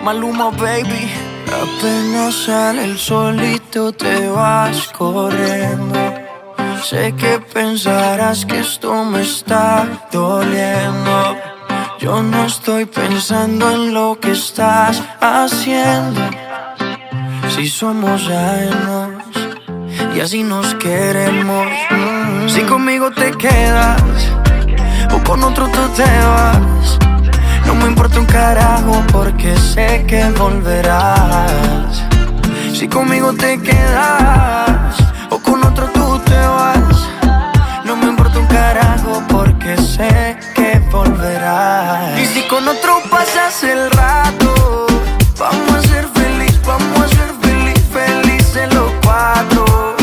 Maluma, baby. Apenas sale el solito te vas corriendo. Sé que pensarás que esto me está doliendo. Yo no estoy pensando en lo que estás haciendo. Si somos ajenos y así nos queremos. Si conmigo te quedas o con otro tú te vas, no me importa un carajo porque sé que volverás. Si conmigo te quedas o con otro tú te vas, no me importa un carajo porque sé que volverás. Y si con otro pasas el rato, vamos a ser feliz, vamos a ser felices los cuatro.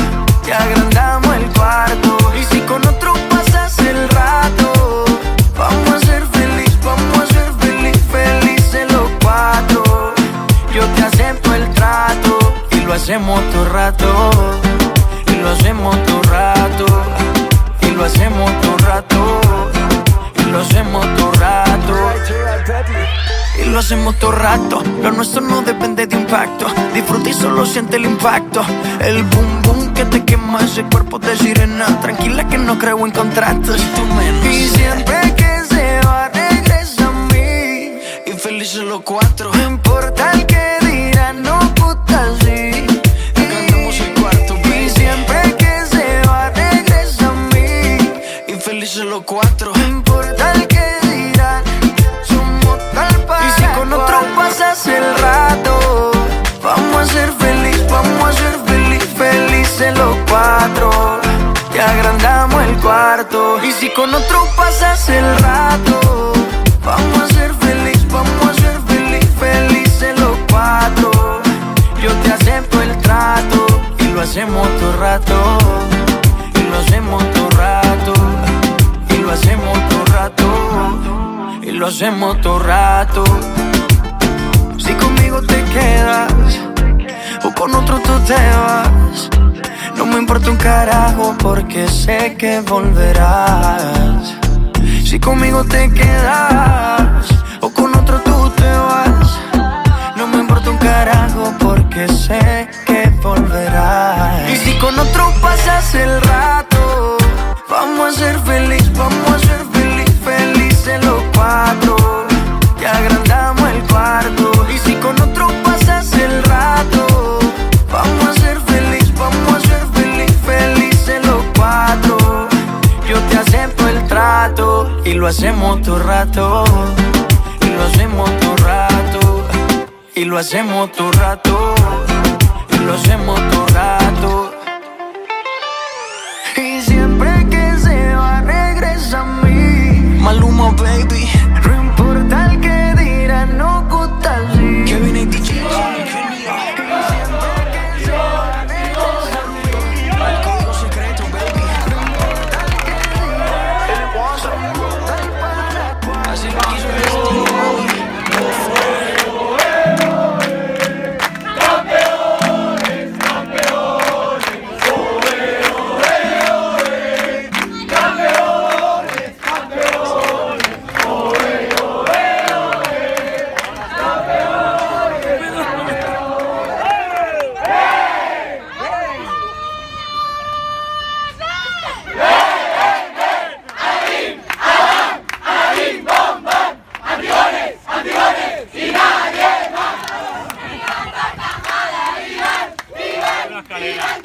Te agrandamos el cuarto. Y si con otro pasas el rato, vamos a ser feliz, vamos a ser felices los cuatro. Yo te acepto el trato y lo hacemos todo rato. Y lo hacemos todo rato. Y lo hacemos todo rato. Y lo hacemos todo rato. Y lo hacemos todo rato. Lo nuestro no depende de impacto. Disfruta y solo siente el impacto. El boom boom que te quema ese cuerpo de sirena. Tranquila que no creo en contratos. Y siempre que se va regresa a mí. Y felices los cuatro. No importa el que dirán, no puta sí. Cantamos el cuarto, baby. Y siempre que se va regresa a mí. Y felices los cuatro. No importa el que dirán, somos tal para. Y si con otro pasas el rato, vamos a ser feliz, vamos a ser felices los cuatro. Te agrandamos el cuarto. Y si con otro pasas el rato, vamos a ser feliz, vamos a ser felices los cuatro. Yo te acepto el trato y lo hacemos todo rato. Y lo hacemos todo rato. Y lo hacemos todo rato. Y lo hacemos todo rato. Si conmigo te quedas o con otro tú te vas, no me importa un carajo porque sé que volverás. Si conmigo te quedas o con otro tú te vas, no me importa un carajo porque sé que volverás. Y si con otro pasas el rato, vamos a ser feliz, vamos a ser felices los cuatro. Te agrandamos el cuarto. Y si con otro pasas el rato, vamos a ser feliz, vamos a ser felices los cuatro. Yo te acepto el trato y lo hacemos todo rato. Y lo hacemos todo rato. Y lo hacemos todo rato. Y lo hacemos todo rato. Y siempre que se va regresa a mí. Maluma, baby. No importa el que dirán, no gusta así. Que viene y DJ. Escalera.